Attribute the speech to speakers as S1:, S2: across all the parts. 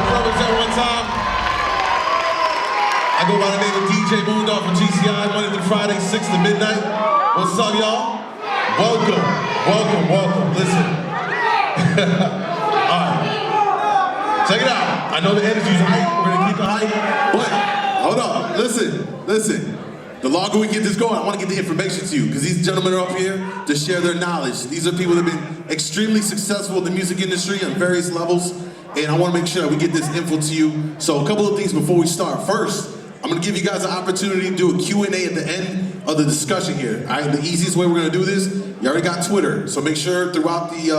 S1: represent one time. I go by the name of DJ MoonDawg from GCI, Monday through Friday, 6 to midnight. What's up, y'all? Welcome, welcome, welcome. Listen. All right. Check it out. I know the energy's hype. We're gonna keep it hype. But hold on. Listen. The longer we get this going, I want to get the information to you because these gentlemen are up here to share their knowledge. These are people that have been extremely successful in the music industry on various levels, and I want to make sure we get this info to you. So a couple of things before we start. First, I'm going to give you guys an opportunity to do a Q&A at the end of the discussion here. All right, the easiest way we're going to do this, you already got Twitter, so make sure throughout the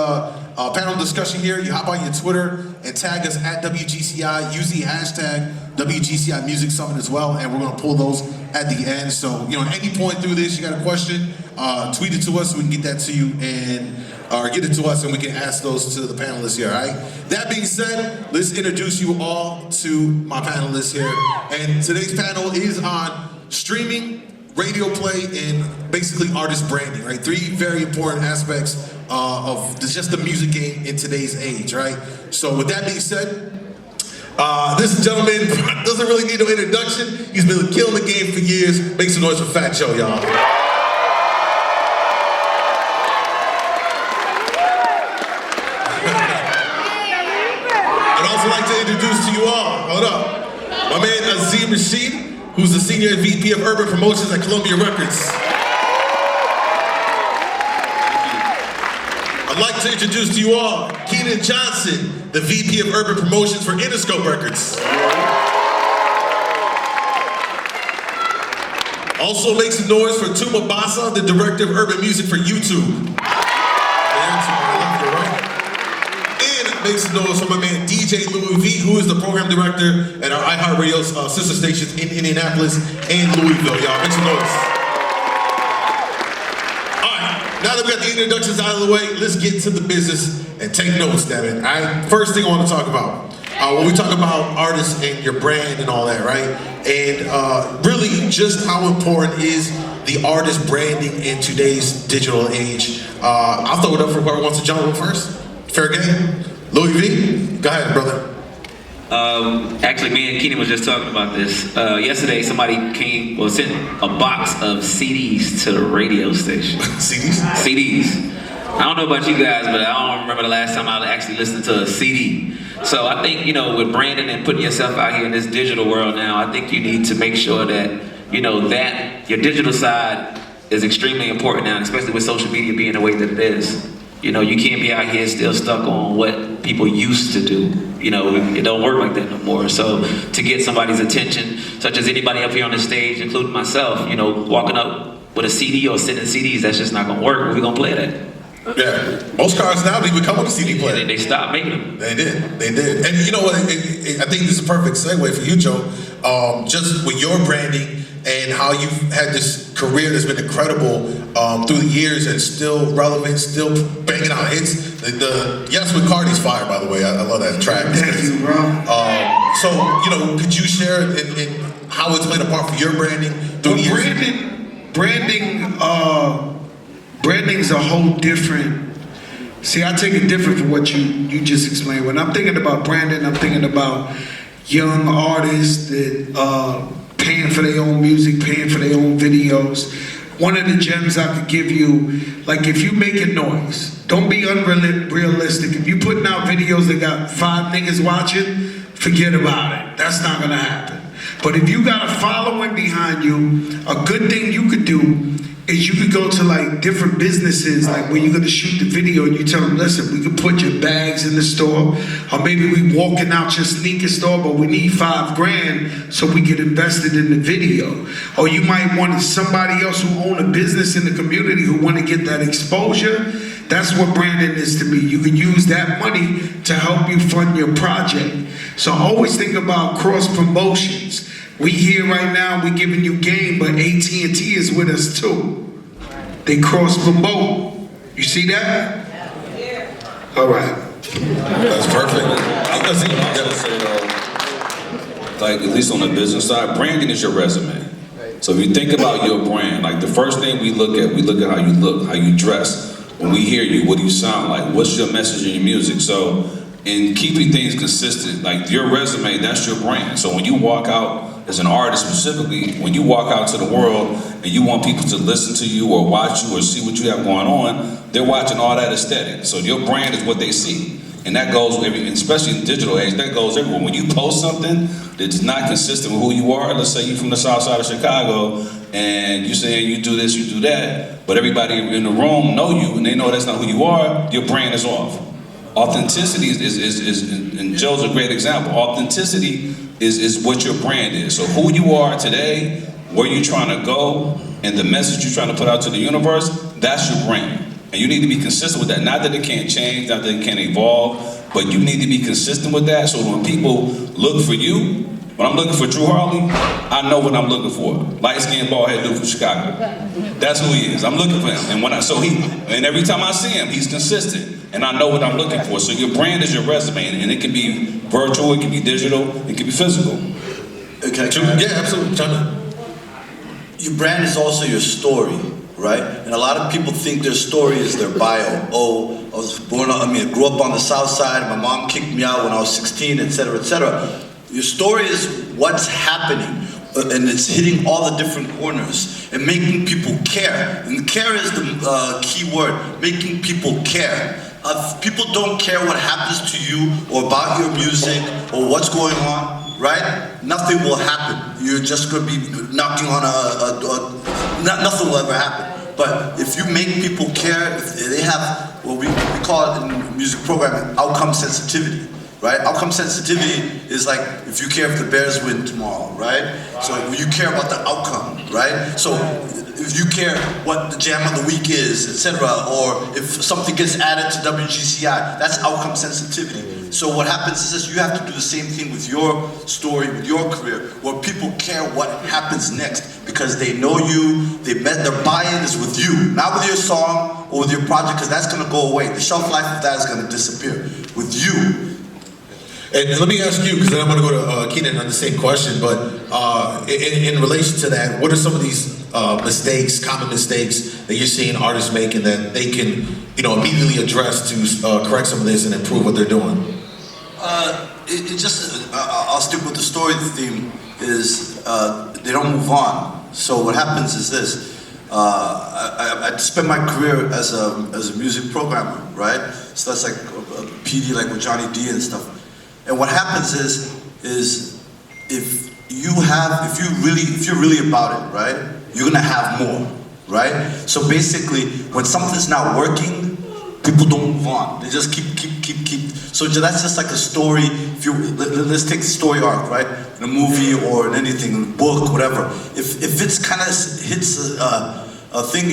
S1: panel discussion here, you hop on your Twitter and tag us at WGCI, use the hashtag WGCI Music Summit as well, and we're going to pull those at the end. So, you know, at any point through this, you got a question, tweet it to us so we can get that to you, or get it to us and we can ask those to the panelists here, all right? That being said, let's introduce you all to my panelists here. And today's panel is on streaming, radio play, and basically artist branding, right? Three very important aspects of just the music game in today's age, right? So with that being said, this gentleman doesn't really need no introduction. He's been killing the game for years. Make some noise for Fat Joe, y'all. I'd also like to introduce to you all, hold up, my man Azim Rashid, who's the Senior VP of Urban Promotions at Columbia Records. I'd like to introduce to you all Keinon Johnson, the VP of Urban Promotions for Interscope Records. Also make some noise for Tuma Basa, the Director of Urban Music for YouTube. And make some noise for my man DJ Louis, who is the Program Director at our iHeart Radio sister stations in Indianapolis and Louisville. Y'all make some noise. Now that we got the introductions out of the way, let's get to the business and take notes, damn it. All right? First thing I want to talk about, when we talk about artists and your brand and all that, right? And really just how important is the artist branding in today's digital age. I'll throw it up for whoever wants to jump in first. Fair game? Louis V, go ahead, brother.
S2: Actually, me and Keinon was just talking about this. Yesterday, somebody sent a box of CDs to the radio station.
S1: CDs?
S2: CDs. I don't know about you guys, but I don't remember the last time I actually listened to a CD. So I think, you know, with branding and putting yourself out here in this digital world now, I think you need to make sure that, you know, that your digital side is extremely important now, especially with social media being the way that it is. You know, you can't be out here still stuck on what people used to do. You know, it don't work like that no more. So to get somebody's attention, such as anybody up here on the stage, including myself, you know, walking up with a CD or sending CDs, that's just not gonna work. We're gonna play that.
S1: Yeah, most cars now they become a CD player.
S2: Yeah, they stopped making them.
S1: They did. And you know what, I think this is a perfect segue for you, Joe. Just with your branding and how you've had this career that's been incredible through the years and still relevant, still banging out hits. The Yes with Cardi's fire, by the way. I love that track.
S3: Thank you, bro.
S1: So, you know, could you share in how it's played a part for your branding through the years?
S3: Branding's a whole different. See, I take it different from what you just explained. When I'm thinking about branding, I'm thinking about young artists that paying for their own music, paying for their own videos. One of the gems I could give you, like if you making noise, don't be unrealistic. If you putting out videos that got 5 niggas watching, forget about it. That's not gonna happen. But if you got a following behind you, a good thing you could do is you could go to like different businesses, like when you're gonna shoot the video and you tell them, listen, we could put your bags in the store, or maybe we walking out your sneaker store, but we need $5 grand so we get invested in the video. Or you might want somebody else who own a business in the community who want to get that exposure. That's what branding is to me. You can use that money to help you fund your project. So always think about cross promotions. We here right now, we giving you game, but AT&T is with us too. They cross promote. You see that? Yeah. All right.
S1: That's perfect.
S4: I gotta say though, like at least on the business side, branding is your resume. So if you think about your brand, like the first thing we look at how you look, how you dress. When we hear you, what do you sound like? What's your message in your music? So in keeping things consistent, like your resume, that's your brand. So when you walk out as an artist specifically, when you walk out to the world and you want people to listen to you or watch you or see what you have going on, they're watching all that aesthetic. So your brand is what they see. And that goes, especially in the digital age, that goes everywhere. When you post something that's not consistent with who you are, let's say you're from the south side of Chicago, and you're saying you do this, you do that, but everybody in the room know you, and they know that's not who you are, your brand is off. Authenticity is and Joe's a great example. Authenticity is what your brand is. So who you are today, where you're trying to go, and the message you're trying to put out to the universe, that's your brand. And you need to be consistent with that. Not that it can't change, not that it can't evolve, but you need to be consistent with that. So when people look for you, when I'm looking for Drew Harley, I know what I'm looking for. Light-skinned, bald-headed dude from Chicago. That's who he is. I'm looking for him. And and every time I see him, he's consistent. And I know what I'm looking for. So your brand is your resume, and it can be virtual, it can be digital, it can be physical.
S5: Okay.
S1: Yeah, absolutely. China.
S5: Your brand is also your story, right? And a lot of people think their story is their bio. Oh, I grew up on the south side, my mom kicked me out when I was 16, etc., etc. Your story is what's happening, and it's hitting all the different corners and making people care. And care is the key word, making people care. If people don't care what happens to you or about your music or what's going on, right? Nothing will happen. You're just going to be knocking on nothing will ever happen. But if you make people care, if they have what we call it in music programming, outcome sensitivity, right? Outcome sensitivity is like if you care if the Bears win tomorrow, right? So you care about the outcome, right? So if you care what the jam of the week is, etc., or if something gets added to WGCI, that's outcome sensitivity. So what happens is this, you have to do the same thing with your story, with your career, where people care what happens next because they know you, their buy-in is with you, not with your song or with your project, because that's going to go away. The shelf life of that is going to disappear. With you.
S1: And let me ask you, because then I'm going to go to Keinon on the same question, but in relation to that, what are some of these mistakes, common mistakes that you're seeing artists making that they can, immediately address to correct some of this and improve what they're doing?
S5: I'll stick with the story theme, is they don't move on. So what happens is this, I spent my career as a music programmer, right? So that's like a PD, like with Johnny D and stuff. And what happens is if you're really about it, right, you're gonna have more, right? So basically, when something's not working, people don't move on. They just keep. So that's just like a story. Let's take the story arc, right? In a movie or in anything, in a book, whatever. If it's kind of hits a thing,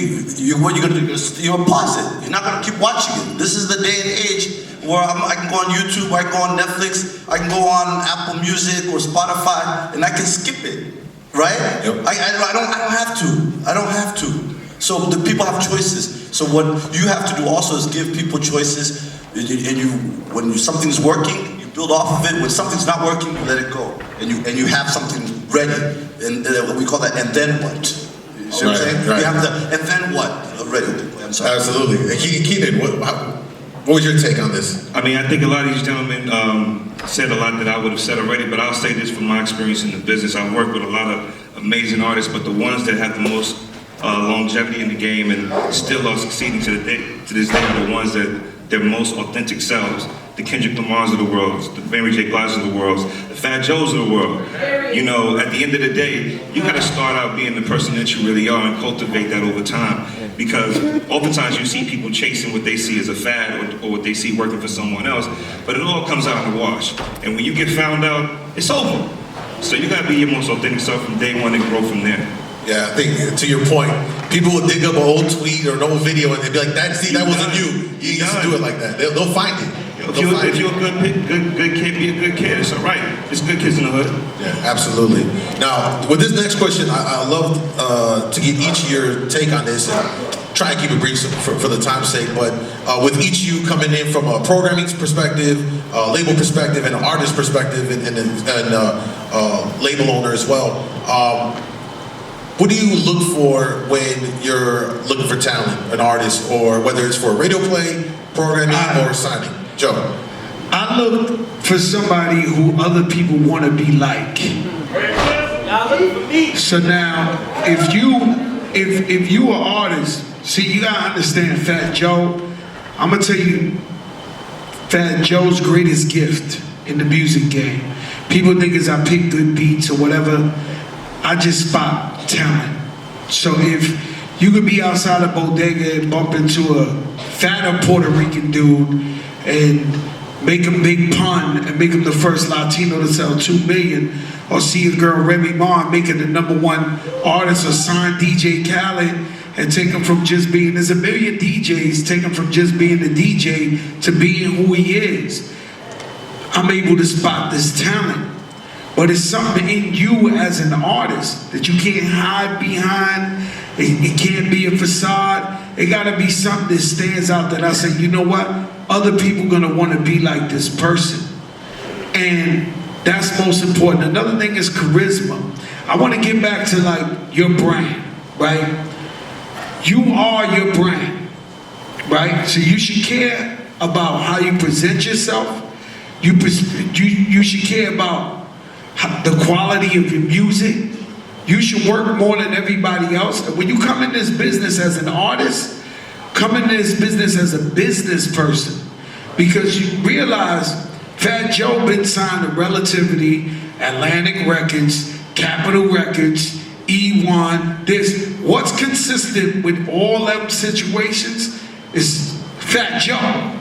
S5: what you're gonna do? You'll pause it. You're not gonna keep watching it. This is the day and age where I can go on YouTube, I can go on Netflix, I can go on Apple Music or Spotify, and I can skip it, right?
S1: Yep.
S5: I don't have to. So the people have choices. So what you have to do also is give people choices, and when something's working, you build off of it. When something's not working, you let it go, and you have something ready, and we call that. And then what? You see what I'm saying?
S1: Right.
S5: You have the and then what ready. I'm sorry.
S1: Absolutely. Keinon, what was your take on this?
S6: I mean, I think a lot of these gentlemen said a lot that I would have said already, but I'll say this from my experience in the business. I've worked with a lot of amazing artists, but the ones that have the most longevity in the game and still are succeeding to this day are the ones that their most authentic selves. The Kendrick Lamars of the world, the Mary J. Blige of the world, the Fat Joes of the world. At the end of the day, you gotta start out being the person that you really are and cultivate that over time. Because oftentimes you see people chasing what they see as a fad or what they see working for someone else, but it all comes out in the wash. And when you get found out, it's over. So you gotta be your most authentic self from day one and grow from there.
S1: Yeah, I think to your point, people will dig up an old tweet or an old video and they'll be like, that wasn't you. You used to do it like that. They'll find it.
S6: If you're a good kid, be a good kid. It's all right. It's good kids in the hood.
S1: Yeah, absolutely. Now, with this next question, I love to get each of your take on this and try and keep it brief for the time's sake. But with each of you coming in from a programming perspective, label perspective, and an artist perspective, and label owner as well, what do you look for when you're looking for talent, an artist, or whether it's for a radio play, programming, or signing? Joe.
S3: I look for somebody who other people want to be like. So now, if you are artist, see, you gotta understand, Fat Joe. I'm gonna tell you, Fat Joe's greatest gift in the music game. People think is I pick good beats or whatever. I just spot talent. So if you could be outside a bodega and bump into a fatter Puerto Rican dude and make him big pun and make him the first Latino to sell 2 million, or see a girl Remy Ma making the #1 artist, or sign DJ Khaled and take him from just being, there's a million DJs, take him from just being a DJ to being who he is. I'm able to spot this talent. But it's something in you as an artist that you can't hide behind. It can't be a facade. It gotta be something that stands out that I say, you know what? Other people gonna wanna be like this person. And that's most important. Another thing is charisma. I wanna get back to like your brand, right? You are your brand, right? So you should care about how you present yourself. You should care about the quality of your music. You should work more than everybody else. And when you come in this business as an artist, come in this business as a business person, because you realize Fat Joe been signed to Relativity, Atlantic Records, Capitol Records, E1. What's consistent with all them situations is Fat Joe.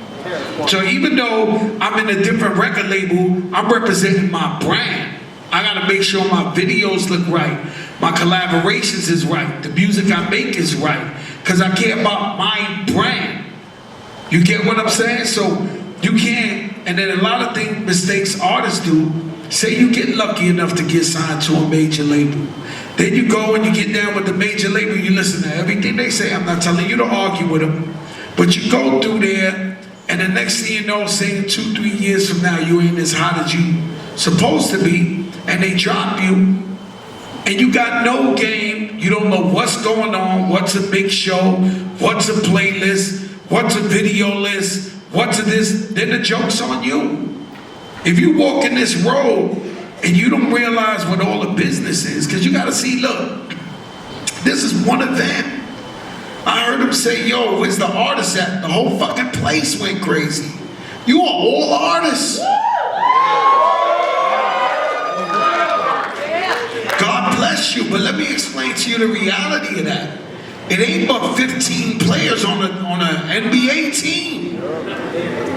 S3: So even though I'm in a different record label, I'm representing my brand. I gotta make sure my videos look right, my collaborations is right, the music I make is right, because I care about my brand. You get what I'm saying? So you can't, and then a lot of mistakes artists do, say you get lucky enough to get signed to a major label. Then you go and you get down with the major label, you listen to everything they say. I'm not telling you to argue with them, but you go through there, and the next thing you know, say 2-3 years from now, you ain't as hot as you supposed to be, and they drop you, and you got no game. You don't know what's going on, what's a big show, what's a playlist, what's a video list, what's a this, then the joke's on you. If you walk in this road and you don't realize what all the business is, because you gotta see, look, this is one event. I heard him say, yo, where's the artist at? The whole fucking place went crazy. You are all artists. God bless you, but let me explain to you the reality of that. It ain't but 15 players on an NBA team.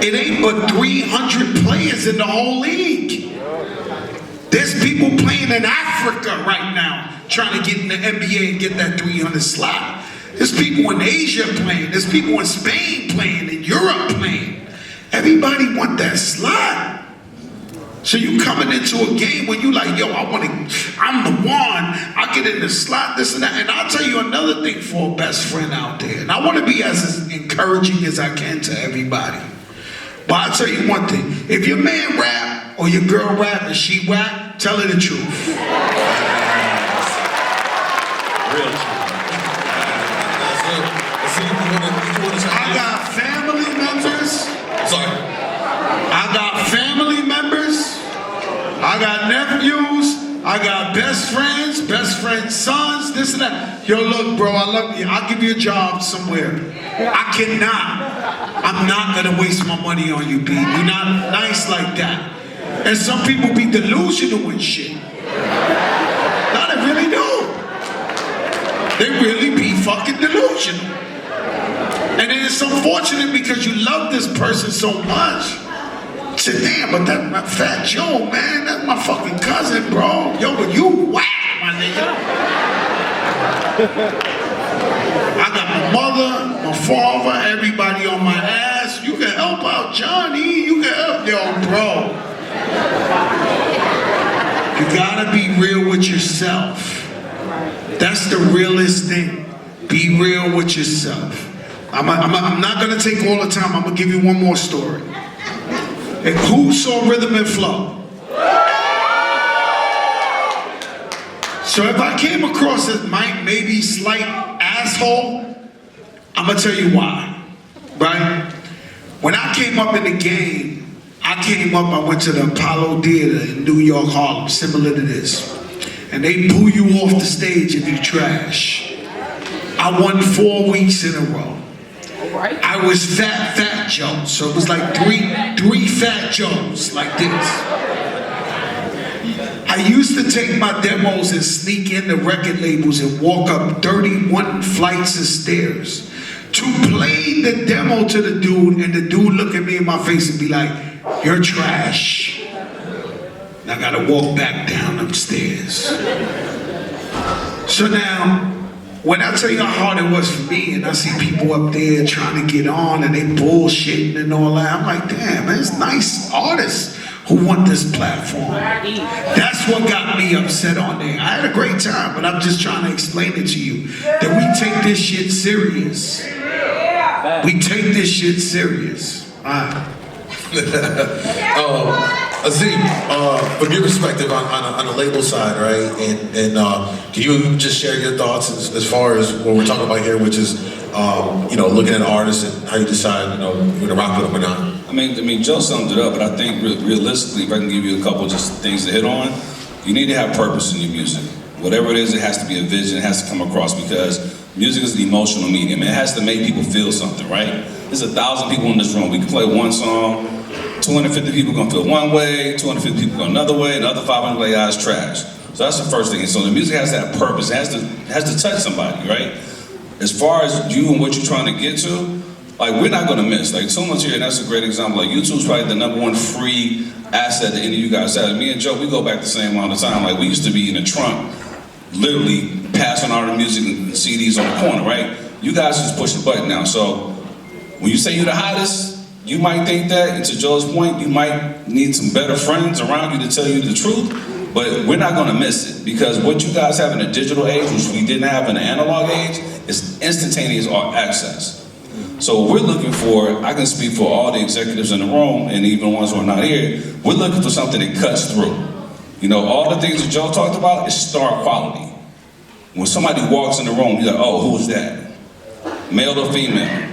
S3: It ain't but 300 players in the whole league. There's people playing in Africa right now trying to get in the NBA and get that 300 slot. There's people in Asia playing. There's people in Spain playing, in Europe playing. Everybody want that slot. So you coming into a game where you like, yo, I'm the one. I get in the slot, this and that. And I'll tell you another thing for a best friend out there. And I want to be as encouraging as I can to everybody. But I'll tell you one thing. If your man rap or your girl rap and she whack, tell her the truth.
S2: Real truth.
S3: I got family members.
S1: Sorry.
S3: I got family members. I got nephews. I got best friends sons, this and that. Yo, look, bro, I love you. I'll give you a job somewhere. I'm not gonna waste my money on you, B. You're not nice like that. And some people be delusional and shit. No, they really do. They really be fucking delusional. And then it's unfortunate because you love this person so much. Say, damn, but that's my Fat Joe, man. That's my fucking cousin, bro. Yo, but you whack, my nigga. I got my mother, my father, everybody on my ass. You can help out Johnny. You can help, yo, bro. You gotta be real with yourself. That's the realest thing. Be real with yourself. I'm not gonna take all the time. I'm gonna give you one more story. And who saw Rhythm and Flow? So if I came across as maybe slight asshole, I'm gonna tell you why, right? When I came up in the game, I I came up, I went to the Apollo Theater in New York, Harlem, similar to this. And they boo you off the stage if you trash. I won 4 weeks in a row. I was Fat Joe, so it was like three Fat Joes like this. I used to take my demos and sneak in the record labels and walk up 31 flights of stairs to play the demo to the dude, and the dude look at me in my face and be like, "You're trash." And I gotta walk back down them stairs. So now, when I tell you how hard it was for me, and I see people up there trying to get on and they bullshitting and all that, I'm like, damn, man, it's nice artists who want this platform. That's what got me upset on there. I had a great time, but I'm just trying to explain it to you, that we take this shit serious. We take this shit serious. All right.
S1: Azim, from your perspective on the label side, right? And can you just share your thoughts as far as what we're talking about here, which is looking at artists and how you decide you're gonna rock with them or not?
S4: I mean, Joe summed it up, but I think realistically, if I can give you a couple just things to hit on, you need to have purpose in your music. Whatever it is, it has to be a vision. It has to come across, because music is an emotional medium. It has to make people feel something, right? There's 1,000 people in this room. We can play one song. 250 people gonna feel one way, 250 people go another way, and the other 500 like, it's trash. So that's the first thing. So the music has that purpose. It has to touch somebody, right? As far as you and what you're trying to get to, like, we're not gonna miss. Like, Tuma's here, and that's a great example. Like, YouTube's probably the #1 free asset that any of you guys have. Me and Joe, we go back the same amount of time. Like, we used to be in the trunk, literally passing all the music and CDs on the corner, right? You guys just push the button now. So when you say you're the hottest, you might think that, and to Joe's point, you might need some better friends around you to tell you the truth, but we're not gonna miss it, because what you guys have in the digital age, which we didn't have in the analog age, is instantaneous access. So what we're looking for, I can speak for all the executives in the room, and even ones who are not here, we're looking for something that cuts through. All the things that Joe talked about is star quality. When somebody walks in the room, you're like, oh, who's that? Male or female?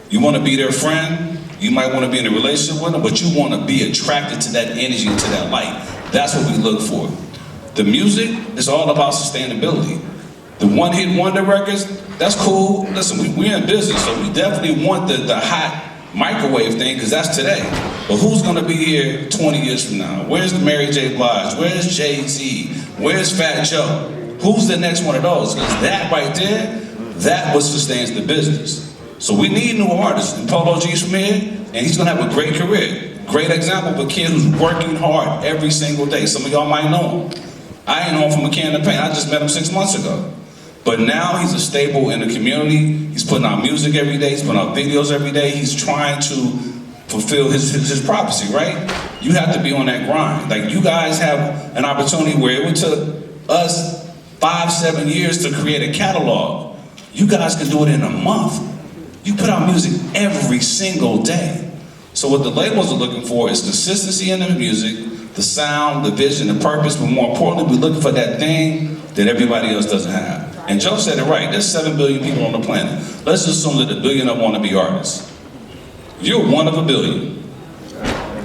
S4: You wanna be their friend? You might want to be in a relationship with them, but you want to be attracted to that energy, to that light. That's what we look for. The music is all about sustainability. The one-hit wonder records, that's cool. Listen, we're in business, so we definitely want the hot microwave thing, because that's today. But who's going to be here 20 years from now? Where's Mary J. Blige? Where's Jay-Z? Where's Fat Joe? Who's the next one of those? Because that right there, that what sustains the business. So we need new artists, and Polo G's from here, and he's gonna have a great career. Great example of a kid who's working hard every single day. Some of y'all might know him. I ain't know him from a can of paint. I just met him 6 months ago. But now he's a staple in the community. He's putting out music every day. He's putting out videos every day. He's trying to fulfill his prophecy, right? You have to be on that grind. Like, you guys have an opportunity where it took us 5-7 years to create a catalog. You guys can do it in a month. You put out music every single day. So what the labels are looking for is consistency in the music, the sound, the vision, the purpose, but more importantly, we're looking for that thing that everybody else doesn't have. And Joe said it right, there's 7 billion people on the planet. Let's assume that 1 billion of them want to be artists. You're one of 1 billion,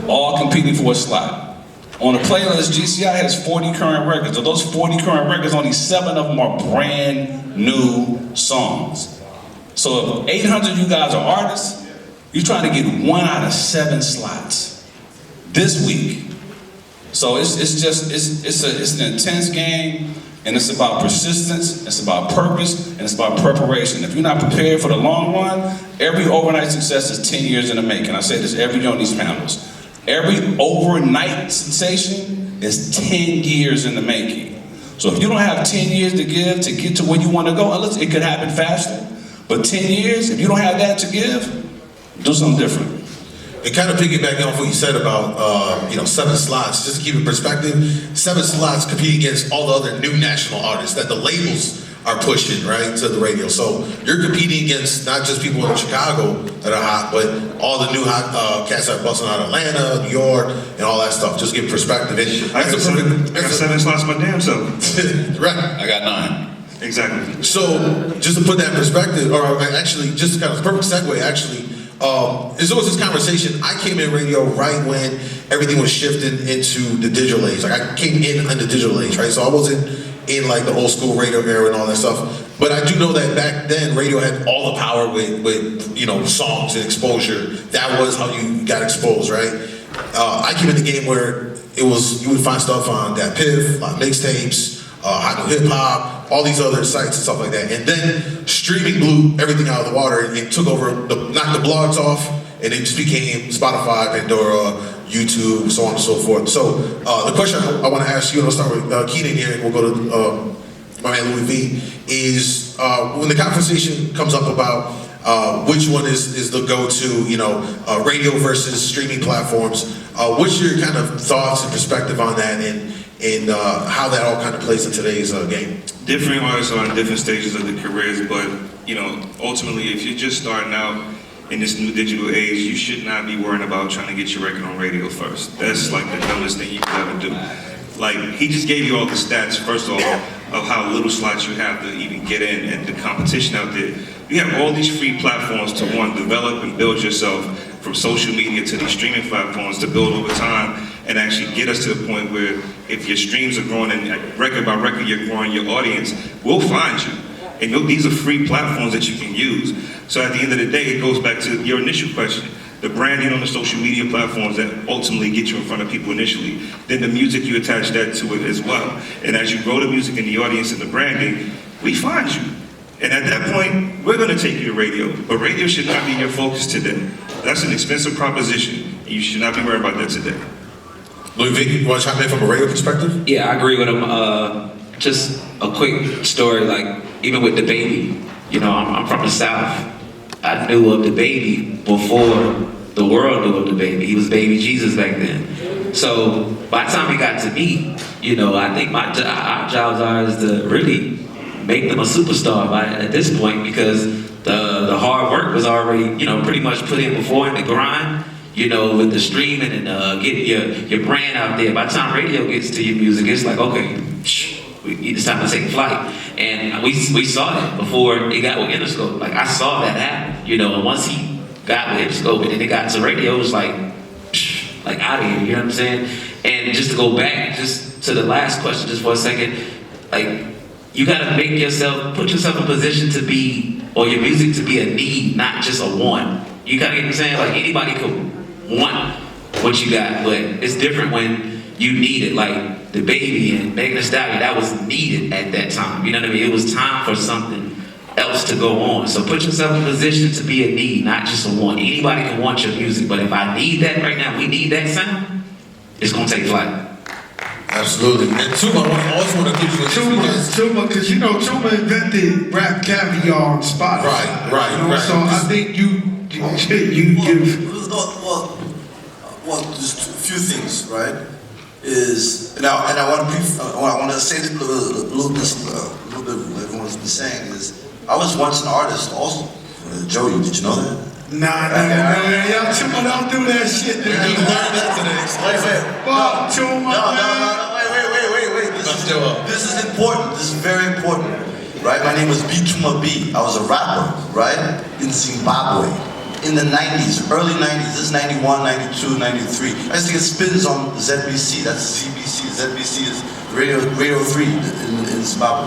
S4: all competing for a slot. On the playlist, GCI has 40 current records. Of those 40 current records, only 7 of them are brand new songs. So if 800 of you guys are artists, you're trying to get 1 out of 7 slots this week. So it's an intense game, and it's about persistence, it's about purpose, and it's about preparation. If you're not prepared for the long run, every overnight success is 10 years in the making. I say this every year on these panels. Every overnight sensation is 10 years in the making. So if you don't have 10 years to give to get to where you want to go, unless it could happen faster. But 10 years, if you don't have that to give, do something different.
S1: And kind of piggybacking off what you said about 7 slots, just to keep it in perspective, 7 slots compete against all the other new national artists that the labels are pushing, right, to the radio. So you're competing against not just people in Chicago that are hot, but all the new hot cats that are busting out of Atlanta, New York, and all that stuff. Just give perspective.
S6: I got 7 slots my damn self.
S1: Right.
S4: I got 9.
S6: Exactly.
S1: So just to put that in perspective, or actually just kind of perfect segue, actually, there's always this conversation. I came in radio right when everything was shifting into the digital age. Like I came in the digital age, right? So I wasn't in like the old school radio era and all that stuff. But I do know that back then radio had all the power with you know, songs and exposure. That was how you got exposed, right? I came in the game where it was, you would find stuff on Dat Piff, mixtapes, Hot New Hip Hop, all these other sites and stuff like that. And then streaming blew everything out of the water and took over, knocked the blogs off, and it just became Spotify, Pandora, YouTube, so on and so forth. So the question I want to ask you, and I'll start with Keinon here, and we'll go to my man Louis V, is when the conversation comes up about which one is the go-to, you know, radio versus streaming platforms, what's your kind of thoughts and perspective on that, and how that all kind of plays in today's game?
S6: Different artists are in different stages of their careers, but you know, ultimately, if you're just starting out in this new digital age, you should not be worrying about trying to get your record on radio first. That's like the dumbest thing you could ever do. Like, he just gave you all the stats, first of all, of how little slots you have to even get in and the competition out there. You have all these free platforms to, one, develop and build yourself, from social media to these streaming platforms, to build over time and actually get us to the point where if your streams are growing and record by record you're growing your audience, we'll find you. And these are free platforms that you can use. So at the end of the day, it goes back to your initial question. The branding on the social media platforms that ultimately get you in front of people initially. Then the music, you attach that to it as well. And as you grow the music and the audience and the branding, we find you. And at that point, we're gonna take you to radio. But radio should not be your focus today. That's an expensive proposition. And you should not be worried about that today.
S1: Louis V, you want to chime in from a radio perspective?
S2: Yeah, I agree with him. Just a quick story, like even with the baby. You know, I'm from the South. I knew of the baby before the world knew of the baby. He was baby Jesus back then. So by the time he got to me, you know, I think our jobs are is to really make them a superstar at this point, because the hard work was already, you know, pretty much put in before in the grind, you know, with the streaming and getting your brand out there. By the time radio gets to your music, it's like, okay, it's time to take flight. And we saw it before it got with Interscope. Like, I saw that happen, you know, and once he got with Interscope and then it got to radio, it was like out of here, you know what I'm saying? And just to go back just to the last question just for a second, like, you gotta put yourself in position to be, or your music to be a need, not just a want. You gotta get what I'm saying? Like, anybody could want what you got, but it's different when you need it. Like the baby and Megan Thee Stallion, that was needed at that time. You know what I mean? It was time for something else to go on. So put yourself in position to be a need, not just a want. Anybody can want your music, but if I need that right now, we need that sound, it's gonna take flight.
S1: Absolutely. And Tuma, I always want to give you a
S3: Tuma, because you know, Tuma invented rap caviar on Spotify.
S1: Right,
S3: you know?
S1: right.
S3: So I think you give.
S5: Well, just a few things, right? And I want to say this a little bit what everyone's been saying is, I was once an artist also. Joey, did you know that?
S3: Nah, y'all Tuma don't do that shit.
S1: We just learned that today.
S3: Fuck Tuma.
S5: Wait. This is important. This is very important, right? My name was Tuma B. I was a rapper, right? In Zimbabwe. In the 90s, early 90s, this is 91, 92, 93. I used to get spins on ZBC, that's ZBC. ZBC is Radio 3 in Zimbabwe.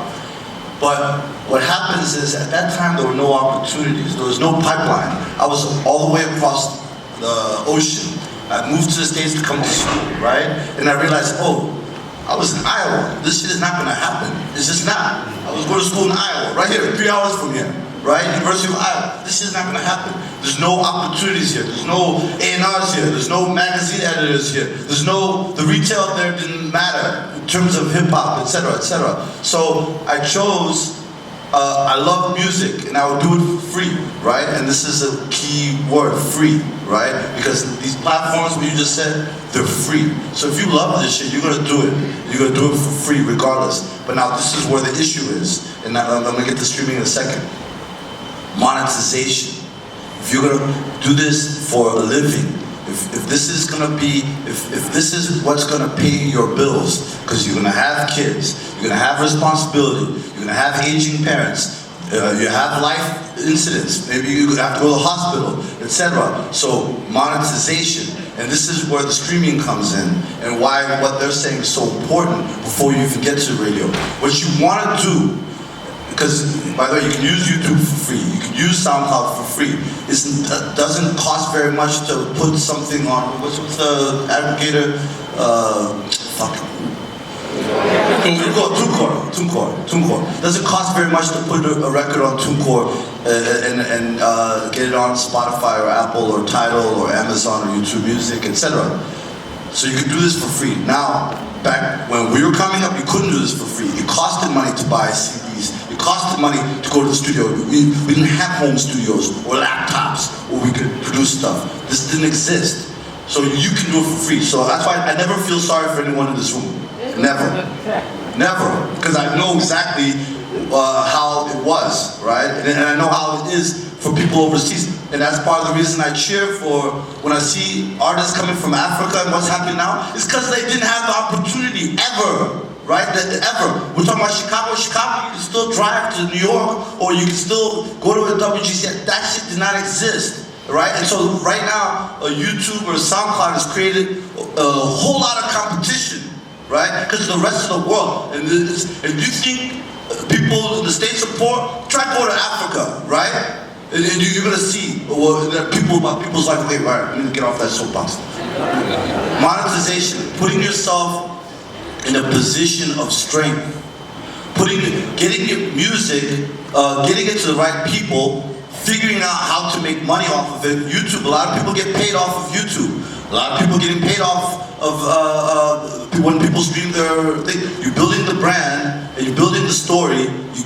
S5: But what happens is, at that time, there were no opportunities. There was no pipeline. I was all the way across the ocean. I moved to the States to come to school, right? And I realized, I was in Iowa. This shit is not gonna happen. It's just not. I was going to school in Iowa, right here, 3 hours from here. Right? University of Iowa. This is not gonna happen. There's no opportunities here. There's no A&Rs here. There's no magazine editors here. The retail there didn't matter in terms of hip hop, etc., etc. So I chose, I love music and I would do it for free, right? And this is a key word, free, right? Because these platforms, what you just said, they're free. So if you love this shit, you're gonna do it. You're gonna do it for free regardless. But now this is where the issue is. And I'm gonna get to streaming in a second. Monetization. If you're gonna do this for a living, if this is gonna be, if this is what's gonna pay your bills, because you're gonna have kids, you're gonna have responsibility, you're gonna have aging parents, You have life incidents. Maybe you have to go to the hospital, etc. So monetization, and this is where the streaming comes in, and why what they're saying is so important before you even get to the radio. What you want to do, because by the way, you can use YouTube for free, you can use SoundCloud for free. It doesn't cost very much to put something on. What's the aggregator? TuneCore. Doesn't cost very much to put a record on TuneCore and get it on Spotify or Apple or Tidal or Amazon or YouTube Music, etc. So you can do this for free. Now, back when we were coming up, you couldn't do this for free. It costed money to buy CDs. It costed money to go to the studio. We didn't have home studios or laptops where we could produce stuff. This didn't exist. So you can do it for free. So that's why I never feel sorry for anyone in this room. Never. Never. Because I know exactly how it was, right? And I know how it is for people overseas. And that's part of the reason I cheer for when I see artists coming from Africa and what's happening now. It's because they didn't have the opportunity ever, right? Ever. We're talking about Chicago. Chicago, you can still drive to New York, or you can still go to a WGC. That shit did not exist. Right? And so right now, YouTube or SoundCloud has created a whole lot of competition, right? Because the rest of the world, and if you think people in the States are poor, try to go to Africa, right? And you're gonna see that people's like, wait, all right, I need to get off that soapbox. Monetization, putting yourself in a position of strength, getting your music, getting it to the right people, figuring out how to make money off of it. YouTube, a lot of people get paid off of YouTube. A lot of people getting paid off of when people stream their thing. You're building the brand and you're building the story. You're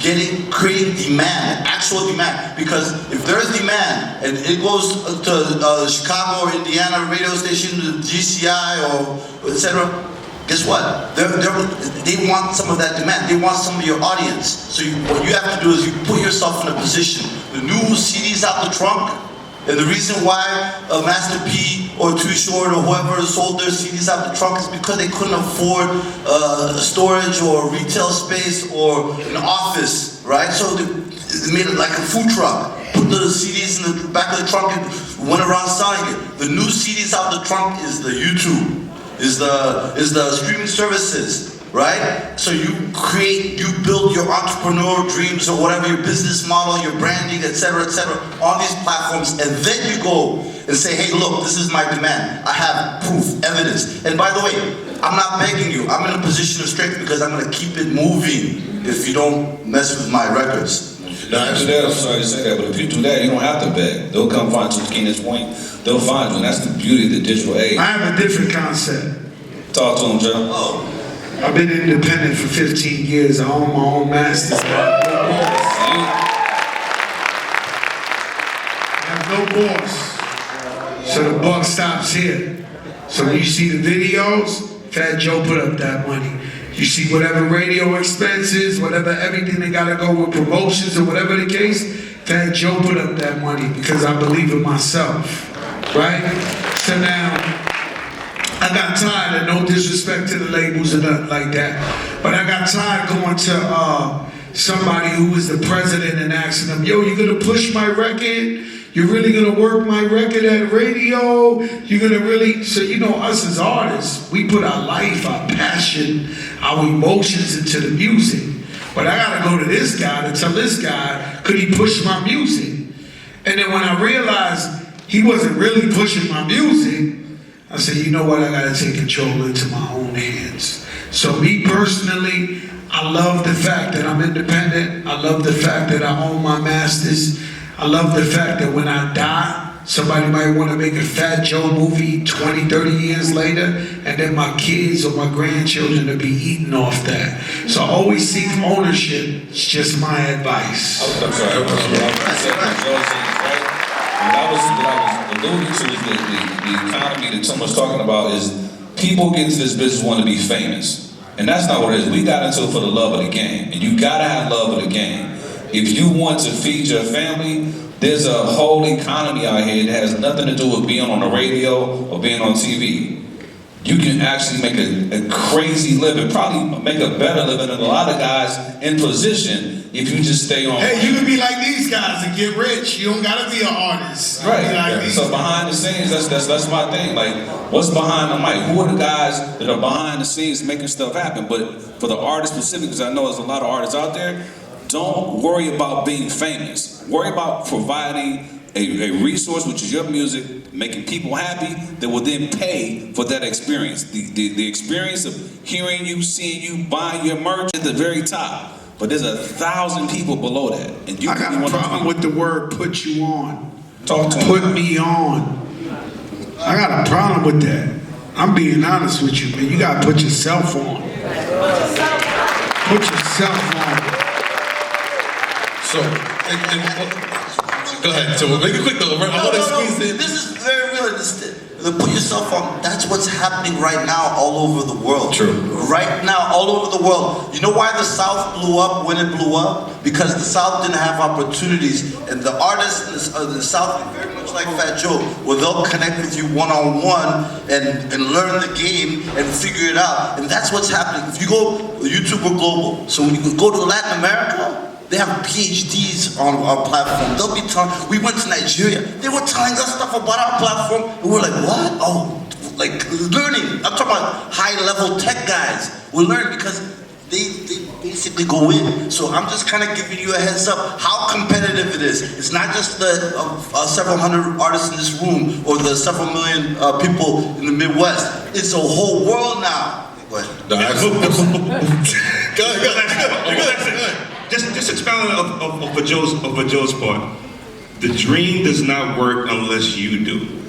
S5: creating demand, actual demand. Because if there's demand and it goes to Chicago or Indiana radio station, to GCI or etc. Guess what? They want some of that demand. They want some of your audience. So what you have to do is you put yourself in a position. The new CDs out the trunk, and the reason why Master P or Too Short or whoever sold their CDs out the trunk is because they couldn't afford storage or retail space or an office, right? So they made it like a food truck. Put the CDs in the back of the trunk and went around selling it. The new CDs out the trunk is the YouTube. Is the streaming services, right? So you build your entrepreneurial dreams or whatever, your business model, your branding, etc., on these platforms, and then you go and say, hey, look, this is my demand. I have proof, evidence. And by the way, I'm not begging you. I'm in a position of strength because I'm going to keep it moving if you don't mess with my records.
S4: I'm sorry to say that, but if you do that, you don't have to beg. They'll come find you. To Keinon's point, they'll find you, and that's the beauty of the digital age.
S3: I have a different concept.
S4: Talk to them, Joe.
S5: Oh.
S3: I've been independent for 15 years. I own my own masters. I have no boss. So the buck stops here. So when you see the videos, Fat Joe put up that money. You see whatever radio expenses, whatever everything they gotta go with promotions or whatever the case, Fat Joe put up that money because I believe in myself, right? So now, I got tired, and no disrespect to the labels or nothing like that, but I got tired going to somebody who was the president and asking them, yo, you gonna push my record? You're really gonna work my record at radio? You're gonna really, so you know us as artists, we put our life, our passion, our emotions into the music. But I gotta go to this guy to tell this guy, could he push my music? And then when I realized he wasn't really pushing my music, I said, you know what, I gotta take control into my own hands. So me personally, I love the fact that I'm independent. I love the fact that I own my masters. I love the fact that when I die, somebody might want to make a Fat Joe movie 20, 30 years later, and then my kids or my grandchildren will be eating off that. So I always seek ownership. It's just my advice.
S4: I'm sorry. What I was alluding to is the economy that someone's talking about is people get into this business want to be famous. And that's not what it is. We got into it for the love of the game. And you gotta have love of the game. If you want to feed your family, there's a whole economy out here that has nothing to do with being on the radio or being on TV. You can actually make a crazy living, probably make a better living than a lot of guys in position if you just stay on.
S3: Hey, you can be like these guys and get rich. You don't gotta be an artist. You
S4: Right.
S3: can be like these
S4: So behind the scenes, that's my thing. Like, what's behind the mic? Who are the guys that are behind the scenes making stuff happen? But for the artists specific, because I know there's a lot of artists out there, don't worry about being famous. Worry about providing a resource, which is your music, making people happy that will then pay for that experience. The experience of hearing you, seeing you, buying your merch at the very top. But there's 1,000 people below that. And you
S3: I got a problem with the word "put you on."
S4: Talk to
S3: Put
S4: them.
S3: me on. I got a problem with that. I'm being honest with you, man. You gotta put yourself on. Put yourself on.
S1: So, go ahead. So we'll make it quick though. I want to squeeze in.
S5: This is very realistic. Put yourself on. That's what's happening right now all over the world.
S1: True.
S5: Right now, all over the world. You know why the South blew up when it blew up? Because the South didn't have opportunities, and the artists in the South are very much like Fat Joe, where they'll connect with you one-on-one and learn the game and figure it out. And that's what's happening. If you go YouTube or global, so when you go to Latin America, they have PhDs on our platform. They'll be telling, we went to Nigeria, they were telling us stuff about our platform, and we're like, what? Oh, like learning. I'm talking about high-level tech guys. We learn because they basically go in. So I'm just kind of giving you a heads up how competitive it is. It's not just the several hundred artists in this room or the several million people in the Midwest. It's a whole world now. Go ahead.
S1: No, go ahead.
S6: Just expounding of Joe's part. The dream does not work unless you do.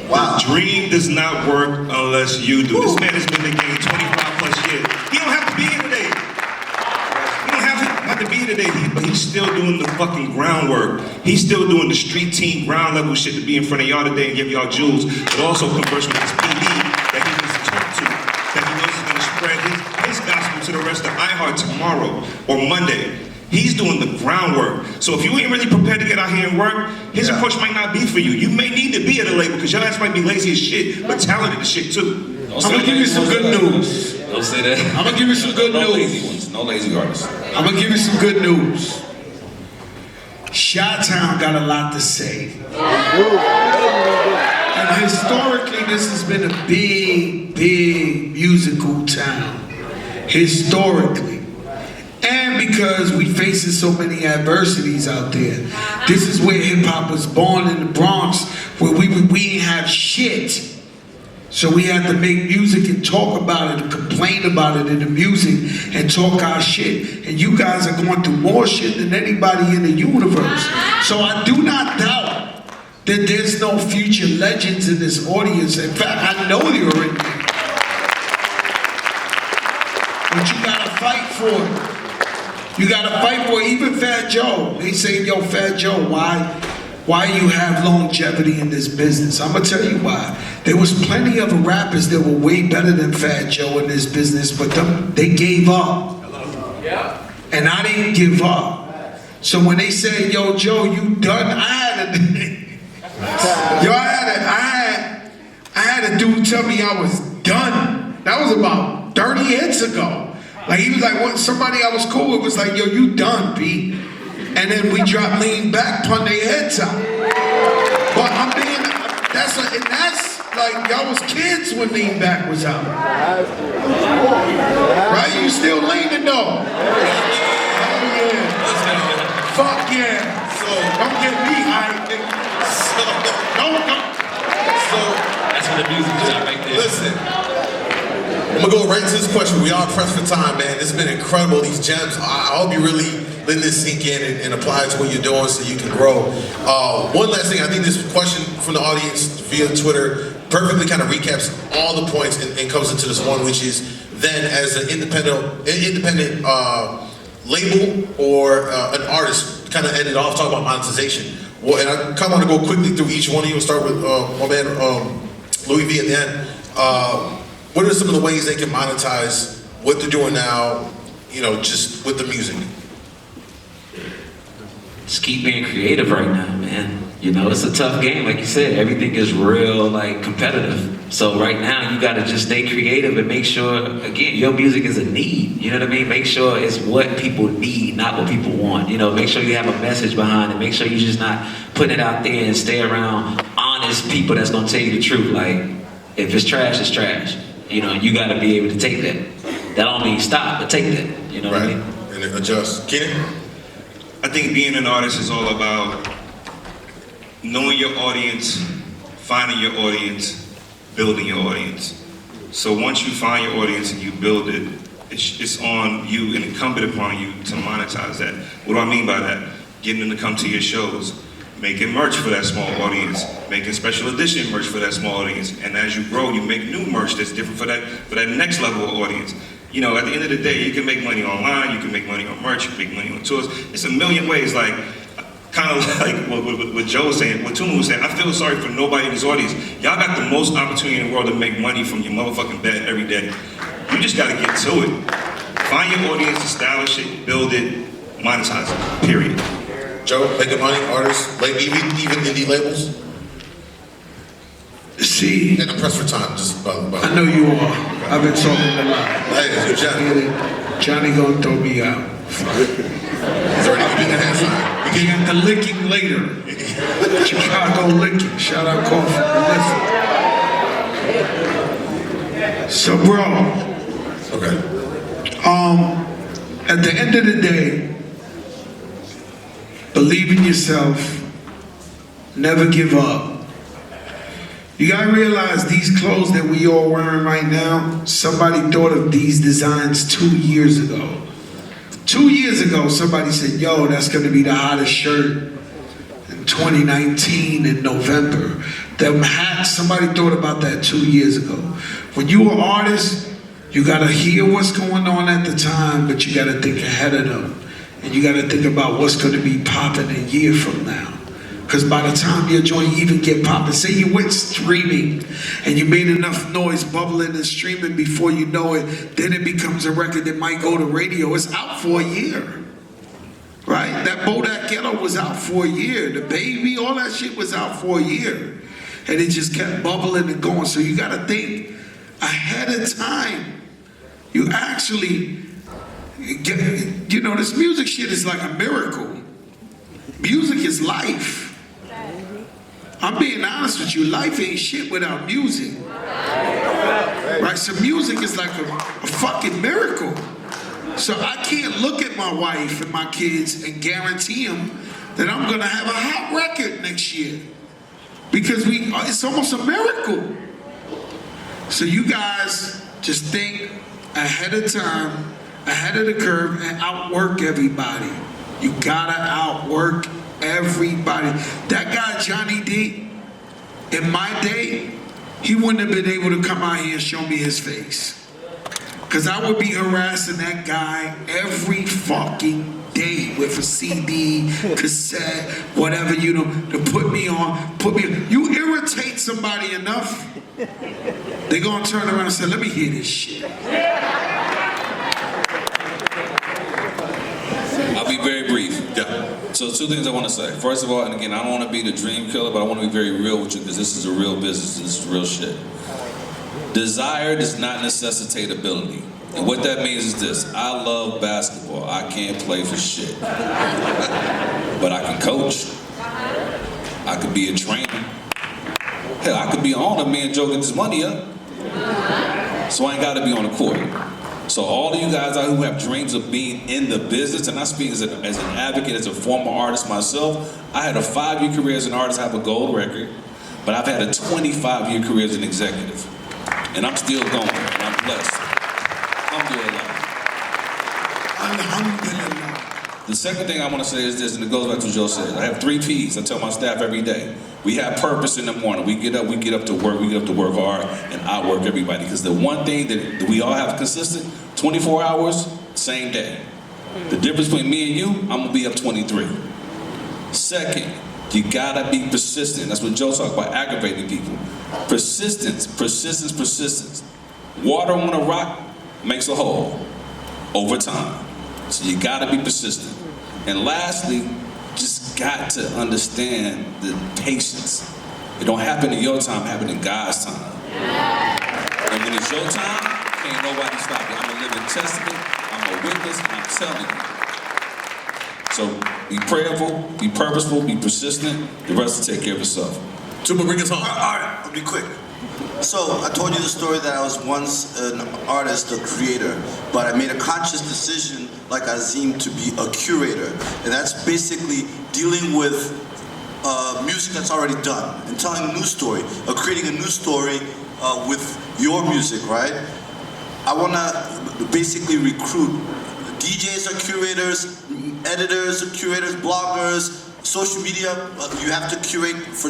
S5: Wow.
S6: The dream does not work unless you do. This man has been in the game 25 plus years. He don't have to be here today. He don't have to be here today, but he's still doing the fucking groundwork. He's still doing the street team ground level shit to be in front of y'all today and give y'all jewels, but also converse with his PD that he needs to talk to, that he knows is going to spread his gospel to the rest of iHeart tomorrow or Monday. He's doing the groundwork. So if you ain't really prepared to get out here and work, his approach might not be for you. You may need to be at a label because your ass might be lazy as shit, but talented as shit too.
S3: I'm gonna give you some good news.
S2: Don't say that.
S3: I'm gonna give you some good
S4: No
S3: news.
S4: lazy ones. No lazy artists.
S3: I'm gonna give you some good news. Chi-Town got a lot to say. And historically, this has been a big musical town. Historically. And because we facing so many adversities out there. This is where hip-hop was born in the Bronx, where we didn't have shit. So we had to make music and talk about it and complain about it in the music and talk our shit. And you guys are going through more shit than anybody in the universe. So I do not doubt that there's no future legends in this audience. In fact, I know you're in there. But you gotta fight for it. You gotta fight for it. Even Fat Joe. They say, yo, Fat Joe, why you have longevity in this business? I'm gonna tell you why. There was plenty of rappers that were way better than Fat Joe in this business, but they gave up. And I didn't give up. So when they say, yo, Joe, you done, I had a dude tell me I was done. That was about 30 hits ago. Like he was like, what? Somebody I was cool with was like, yo, you done, B. And then we dropped Lean Back, pun their heads out. But I'm being, that's like, y'all was kids when Lean Back was out. Right? You still leaning though. Oh yeah. Fuck yeah. So, don't get me hyped.
S2: That's what the music is at right there.
S1: Listen. I'm gonna go right to this question. We are pressed for time, man. This has been incredible, these gems. I hope you really let this sink in and apply it to what you're doing so you can grow. One last thing, I think this question from the audience via Twitter perfectly kind of recaps all the points and comes into this one, which is then as an independent label or an artist, kind of ended off talking about monetization. Well, and I kind of want to go quickly through each one of you. We'll start with my man Louis V at the end. What are some of the ways they can monetize what they're doing now, you know, just with the music?
S2: Just keep being creative right now, man. You know, it's a tough game, like you said. Everything is real, like, competitive. So right now, you gotta just stay creative and make sure, again, your music is a need. You know what I mean? Make sure it's what people need, not what people want. You know, make sure you have a message behind it. Make sure you're just not putting it out there and stay around honest people that's gonna tell you the truth. Like, if it's trash, it's trash. You know, you gotta be able to take that. That don't mean stop, but take that. You know what I mean?
S1: And adjust. Keinon?
S6: I think being an artist is all about knowing your audience, finding your audience, building your audience. So once you find your audience and you build it, it's on you and incumbent upon you to monetize that. What do I mean by that? Getting them to come to your shows, making merch for that small audience, making special edition merch for that small audience. And as you grow, you make new merch that's different for that next level of audience. You know, at the end of the day, you can make money online, you can make money on merch, you can make money on tours. It's a million ways, like, kind of like what Joe was saying, what Tuma was saying. I feel sorry for nobody in this audience. Y'all got the most opportunity in the world to make money from your motherfucking bed every day. You just gotta get to it. Find your audience, establish it, build it, monetize it, period.
S1: Joe, making money, artists, like even indie labels?
S3: See,
S1: And I'm pressed for time, just by
S3: I know you are. I've been talking a lot.
S1: Hey, it's Johnny.
S3: Johnny gonna throw me out.
S1: He's already giving the hand sign.
S3: We got the licking later. Chicago licking. Shout out Coffee. Listen. So, bro.
S1: Okay.
S3: At the end of the day, believe in yourself. Never give up. You gotta realize these clothes that we all wearing right now, somebody thought of these designs 2 years ago. 2 years ago, somebody said, yo, that's gonna be the hottest shirt in 2019 in November. Them hats, somebody thought about that 2 years ago. When you're an artist, you gotta hear what's going on at the time, but you gotta think ahead of them. And you gotta think about what's gonna be popping a year from now. Because by the time your joint even get popping, say you went streaming and you made enough noise bubbling and streaming before you know it, then it becomes a record that might go to radio. It's out for a year, right? That Bodak Ghetto was out for a year. The Baby, all that shit was out for a year. And it just kept bubbling and going. So you gotta think ahead of time. You actually, you know, this music shit is like a miracle. Music is life. I'm being honest with you, life ain't shit without music. Right, so music is like a fucking miracle. So I can't look at my wife and my kids and guarantee them that I'm gonna have a hot record next year. Because it's almost a miracle. So you guys just think ahead of time, ahead of the curve, and outwork everybody. You gotta outwork everybody. That guy, Johnny D, in my day, he wouldn't have been able to come out here and show me his face. Because I would be harassing that guy every fucking day with a CD, cassette, whatever, you know, to put me on. You irritate somebody enough, they're gonna turn around and say, let me hear this shit.
S4: I'll be very brief.
S1: Yeah.
S4: So 2 things I want to say. First of all, and again, I don't want to be the dream killer, but I want to be very real with you because this is a real business. This is real shit. Desire does not necessitate ability. And what that means is this. I love basketball. I can't play for shit. But I can coach. I could be a trainer. Hell, I could be on a man Joe get this money up. So I ain't got to be on the court. So all of you guys out who have dreams of being in the business, and I speak as an advocate, as a former artist myself, I had a 5-year career as an artist, I have a gold record, but I've had a 25-year career as an executive. And I'm still going, and I'm blessed. Alhamdulillah.
S3: Alhamdulillah.
S4: The second thing I want to say is this, and it goes back to what Joe said. I have 3 P's. I tell my staff every day. We have purpose in the morning. We get up to work. We get up to work hard and outwork everybody. Because the one thing that we all have consistent, 24 hours, same day. The difference between me and you, I'm gonna be up 23. Second, you gotta be persistent. That's what Joe talked about, aggravating people. Persistence, persistence, persistence. Water on a rock makes a hole over time. So you gotta be persistent. And lastly, just got to understand the patience. It don't happen in your time, it happen in God's time. And when it's your time, can't nobody stop you. I'm a living testament. I'm a witness. I'm telling you. So be prayerful, be purposeful, be persistent. The rest will take care of itself.
S1: Tuma, bring us home.
S5: All right, I'll be quick. So I told you the story that I was once an artist, a creator, but I made a conscious decision, like Azim, to be a curator, and that's basically dealing with music that's already done and telling a new story, or creating a new story with your music, right? I want to basically recruit DJs are curators, editors are curators, bloggers. Social media, you have to curate for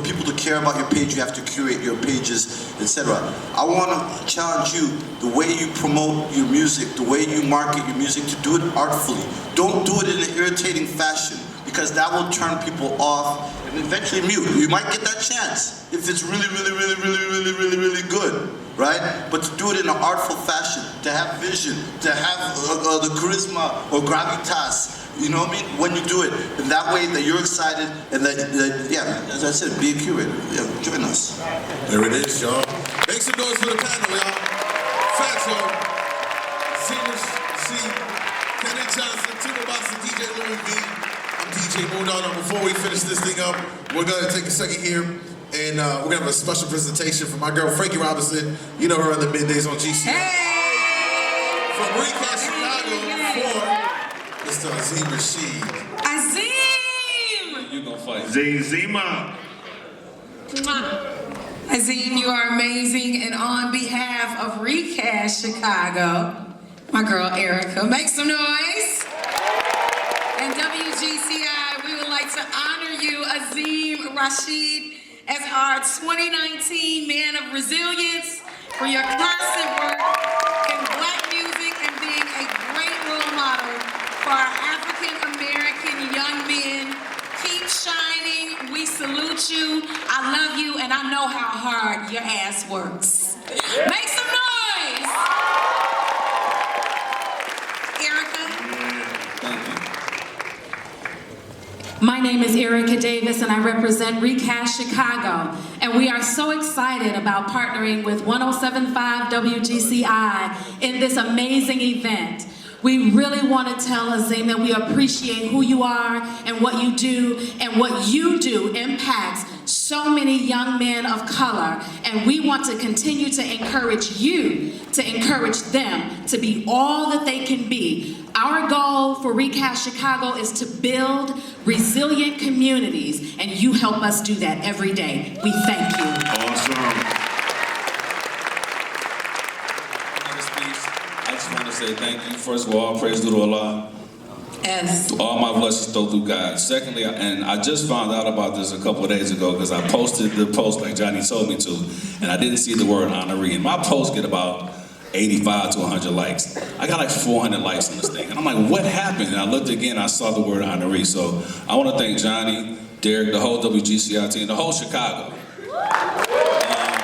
S5: people to care about your page. You have to curate your pages, etc. I want to challenge you: the way you promote your music, the way you market your music, to do it artfully. Don't do it in an irritating fashion, because that will turn people off and eventually mute. You might get that chance if it's really good, right? But to do it in an artful fashion, to have vision, to have the charisma or gravitas. You know what I mean? When you do it, and that way that you're excited, and that yeah, as I said, be a curator. Yeah, join us.
S1: There it is, y'all. Make some noise for the panel, y'all. Facts, y'all. Azim Rashid, Keinon Johnson, Tuma, Basa, DJ Louis V. I'm DJ MoonDawg. Now, before we finish this thing up, we're gonna take a second here, and we're gonna have a special presentation from my girl Frankie Robinson. You know her on the middays on GC.
S7: Hey!
S1: From Recast Chicago for Mr. Azim Rashid.
S7: Azim!
S4: You gonna fight?
S6: Zima.
S7: Azim, you are amazing, and on behalf of Recast Chicago, my girl Erica, make some noise. And WGCI, we would like to honor you, Azim Rashid, as our 2019 Man of Resilience for your constant work in Black music and being a great role model for our African-American young men. Keep shining. We salute you. I love you, and I know how hard your ass works. Make some noise! Erica? My name is Erica Davis, and I represent Recast Chicago. And we are so excited about partnering with 107.5 WGCI in this amazing event. We really want to tell Azim that we appreciate who you are and what you do, and what you do impacts so many young men of color. And we want to continue to encourage you to encourage them to be all that they can be. Our goal for Recast Chicago is to build resilient communities, and you help us do that every day. We thank you.
S6: Awesome.
S4: I just want to say thank you. First of all, praise to Allah.
S7: Yes.
S4: All my blessings go through God. Secondly, and I just found out about this a couple of days ago because I posted the post like Johnny told me to, and I didn't see the word honoree. And my posts get about 85 to 100 likes. I got like 400 likes on this thing. And I'm like, what happened? And I looked again, I saw the word honoree. So I want to thank Johnny, Derek, the whole WGCI team, the whole Chicago.